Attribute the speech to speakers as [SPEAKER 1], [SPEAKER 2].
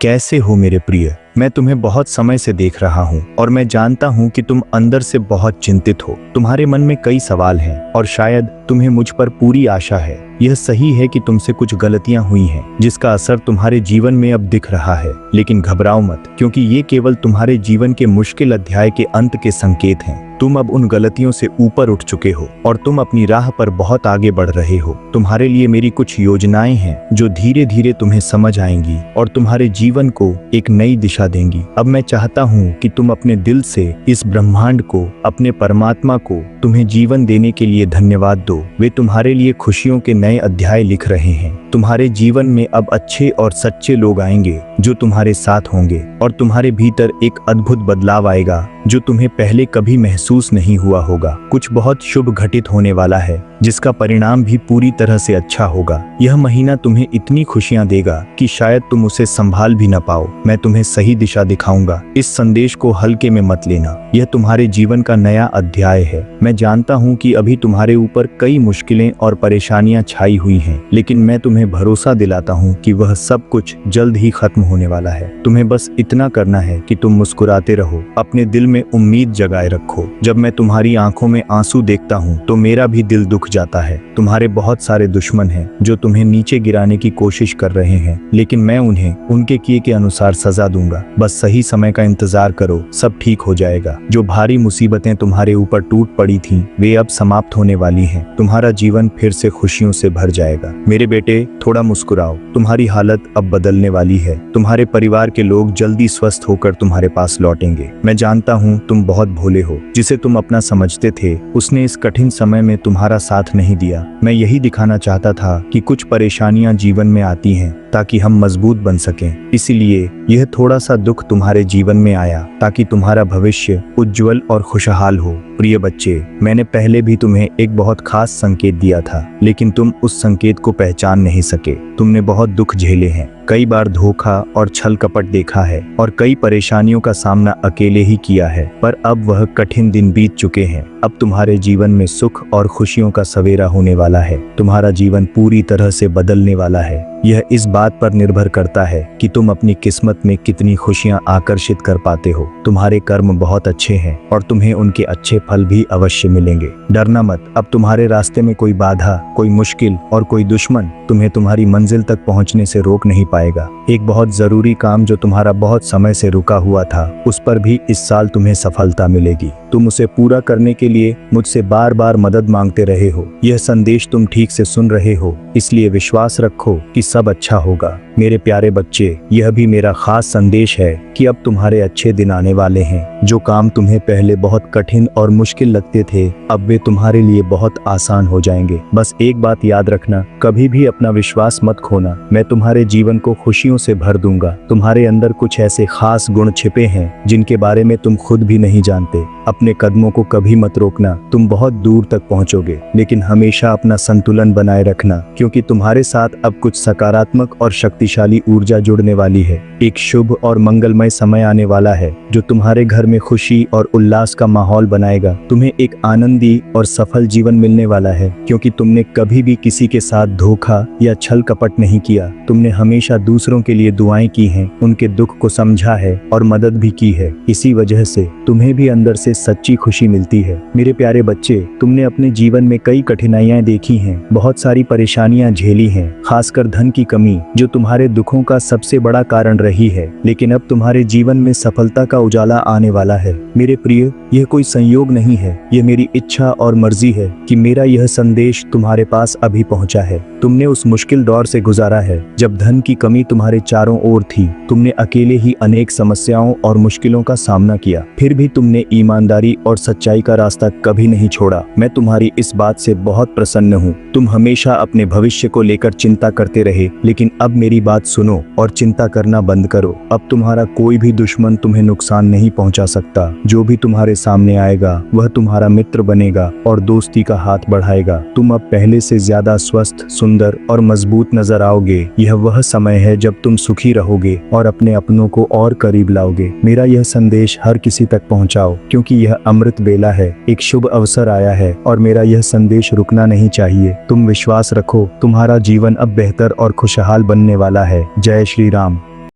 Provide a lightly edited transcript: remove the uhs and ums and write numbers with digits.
[SPEAKER 1] कैसे हो मेरे प्रिय? मैं तुम्हें बहुत समय से देख रहा हूँ और मैं जानता हूँ कि तुम अंदर से बहुत चिंतित हो। तुम्हारे मन में कई सवाल हैं और शायद तुम्हें मुझ पर पूरी आशा है। यह सही है कि तुमसे कुछ गलतियां हुई हैं जिसका असर तुम्हारे जीवन में अब दिख रहा है, लेकिन घबराओ मत, क्योंकि ये केवल तुम्हारे जीवन के मुश्किल अध्याय के अंत के संकेत हैं। तुम अब उन गलतियों से ऊपर उठ चुके हो और तुम अपनी राह पर बहुत आगे बढ़ रहे हो। तुम्हारे लिए मेरी कुछ योजनाएं हैं जो धीरे धीरे तुम्हें समझ आएंगी और तुम्हारे जीवन को एक नई दिशा देंगी। अब मैं चाहता हूँ कि तुम अपने दिल से इस ब्रह्मांड को, अपने परमात्मा को तुम्हें जीवन देने के लिए धन्यवाद दो। वे तुम्हारे लिए खुशियों के नए अध्याय लिख रहे हैं। तुम्हारे जीवन में अब अच्छे और सच्चे लोग आएंगे जो तुम्हारे साथ होंगे और तुम्हारे भीतर एक अद्भुत बदलाव आएगा जो तुम्हें पहले कभी महसूस नहीं हुआ होगा। कुछ बहुत शुभ घटित होने वाला है जिसका परिणाम भी पूरी तरह से अच्छा होगा। यह महीना तुम्हें इतनी खुशियां देगा कि शायद तुम उसे संभाल भी न पाओ। मैं तुम्हें सही दिशा दिखाऊंगा। इस संदेश को हल्के में मत लेना। यह तुम्हारे जीवन का नया अध्याय है। मैं जानता हूँ कि अभी तुम्हारे ऊपर कई मुश्किलें और परेशानियां छाई हुई हैं, लेकिन मैं तुम्हें भरोसा दिलाता हूँ कि वह सब कुछ जल्द ही खत्म होने वाला है। तुम्हें बस इतना करना है कि तुम मुस्कुराते रहो, अपने दिल में उम्मीद जगाए रखो। जब मैं तुम्हारी आंखों में आंसू देखता हूँ तो मेरा भी दिल दुख जाता है। तुम्हारे बहुत सारे दुश्मन हैं जो तुम्हें नीचे गिराने की कोशिश कर रहे हैं, लेकिन मैं उन्हें उनके किए के अनुसार सजा दूंगा। बस सही समय का इंतजार करो, सब ठीक हो जाएगा। जो भारी मुसीबतें तुम्हारे ऊपर टूट पड़ी थीं, वे अब समाप्त होने वाली हैं। तुम्हारा जीवन फिर से खुशियों से भर जाएगा। मेरे बेटे, थोड़ा मुस्कुराओ। तुम्हारी हालत अब बदलने वाली है। तुम्हारे परिवार के लोग जल्दी स्वस्थ होकर तुम्हारे पास लौटेंगे। मैं जानता हूँ तुम बहुत भोले हो। जिसे तुम अपना समझते थे उसने इस कठिन समय में तुम्हारा साथ नहीं दिया। मैं यही दिखाना चाहता था कि कुछ परेशानियां जीवन में आती हैं ताकि हम मजबूत बन सकें। इसीलिए यह थोड़ा सा दुख तुम्हारे जीवन में आया ताकि तुम्हारा भविष्य उज्जवल और खुशहाल हो। प्रिय बच्चे, मैंने पहले भी तुम्हें एक बहुत खास संकेत दिया था, लेकिन तुम उस संकेत को पहचान नहीं सके। तुमने बहुत दुख झेले हैं, कई बार धोखा और छल कपट देखा है और कई परेशानियों का सामना अकेले ही किया है, पर अब वह कठिन दिन बीत चुके हैं। अब तुम्हारे जीवन में सुख और खुशियों का सवेरा होने वाला है। तुम्हारा जीवन पूरी तरह से बदलने वाला है। यह इस बात पर निर्भर करता है कि तुम अपनी किस्मत में कितनी खुशियां आकर्षित कर पाते हो। तुम्हारे कर्म बहुत अच्छे हैं और तुम्हें उनके अच्छे फल भी अवश्य मिलेंगे। डरना मत। अब तुम्हारे रास्ते में कोई बाधा, कोई मुश्किल और कोई दुश्मन तुम्हें तुम्हारी मंजिल तक पहुंचने से रोक नहीं पाएगा। एक बहुत जरूरी काम जो तुम्हारा बहुत समय से रुका हुआ था, उस पर भी इस साल तुम्हें सफलता मिलेगी। तुम उसे पूरा करने के लिए मुझसे बार बार मदद मांगते रहे हो। यह संदेश तुम ठीक से सुन रहे हो, इसलिए विश्वास रखो कि सब अच्छा होगा। मेरे प्यारे बच्चे, यह भी मेरा खास संदेश है कि अब तुम्हारे अच्छे दिन आने वाले हैं। जो काम तुम्हें पहले बहुत कठिन और मुश्किल लगते थे, अब वे तुम्हारे लिए बहुत आसान हो जाएंगे। बस एक बात याद रखना, कभी भी अपना विश्वास मत खोना। मैं तुम्हारे जीवन को खुशियों से भर दूंगा। तुम्हारे अंदर कुछ ऐसे खास गुण छिपे हैं जिनके बारे में तुम खुद भी नहीं जानते। अपने कदमों को कभी मत रोकना। तुम बहुत दूर तक पहुंचोगे, लेकिन हमेशा अपना संतुलन बनाए रखना, क्योंकि तुम्हारे साथ अब कुछ सकारात्मक और शक्तिशाली ऊर्जा जुड़ने वाली है। एक शुभ और मंगलमय समय आने वाला है जो तुम्हारे घर में खुशी और उल्लास का माहौल बनाएगा। तुम्हें एक आनंदी और सफल जीवन मिलने वाला है, क्योंकि तुमने कभी भी किसी के साथ धोखा या छल कपट नहीं किया। तुमने हमेशा दूसरों के लिए दुआएं की हैं, उनके दुख को समझा है और मदद भी की है। इसी वजह से तुम्हें भी अंदर से सच्ची खुशी मिलती है। मेरे प्यारे बच्चे, तुमने अपने जीवन में कई कठिनाइयां देखी हैं, बहुत सारी परेशानियां झेली हैं, खासकर धन की कमी जो तुम्हारे दुखों का सबसे बड़ा कारण रही है, लेकिन अब तुम्हारे जीवन में सफलता का उजाला आने वाला है। मेरे प्रिय, यह कोई संयोग नहीं है, यह मेरी इच्छा और मर्जी है कि मेरा यह संदेश तुम्हारे पास अभी पहुंचा है। तुमने उस मुश्किल दौर से गुजारा है जब धन की कमी तुम्हारे चारों ओर थी। तुमने अकेले ही अनेक समस्याओं और मुश्किलों का सामना किया, फिर भी तुमने ईमानदारी और सच्चाई का रास्ता कभी नहीं छोड़ा। मैं तुम्हारी इस बात से बहुत प्रसन्न हूँ। तुम हमेशा अपने भविष्य को लेकर चिंता करते रहे, लेकिन अब मेरी बात सुनो और चिंता करना बंद करो। अब तुम्हारा कोई भी दुश्मन तुम्हें नुकसान नहीं पहुंचा सकता। जो भी तुम्हारे सामने आएगा वह तुम्हारा मित्र बनेगा और दोस्ती का हाथ बढ़ाएगा। तुम अब पहले से ज्यादा स्वस्थ, सुंदर और मजबूत नजर आओगे। यह वह समय है जब तुम सुखी रहोगे और अपने अपनों को और करीब लाओगे। मेरा यह संदेश हर किसी तक पहुंचाओ, क्योंकि यह अमृत बेला है। एक शुभ अवसर आया है और मेरा यह संदेश रुकना नहीं चाहिए। तुम विश्वास रखो, तुम्हारा जीवन अब बेहतर और खुशहाल बनने वाला है। जय श्री राम।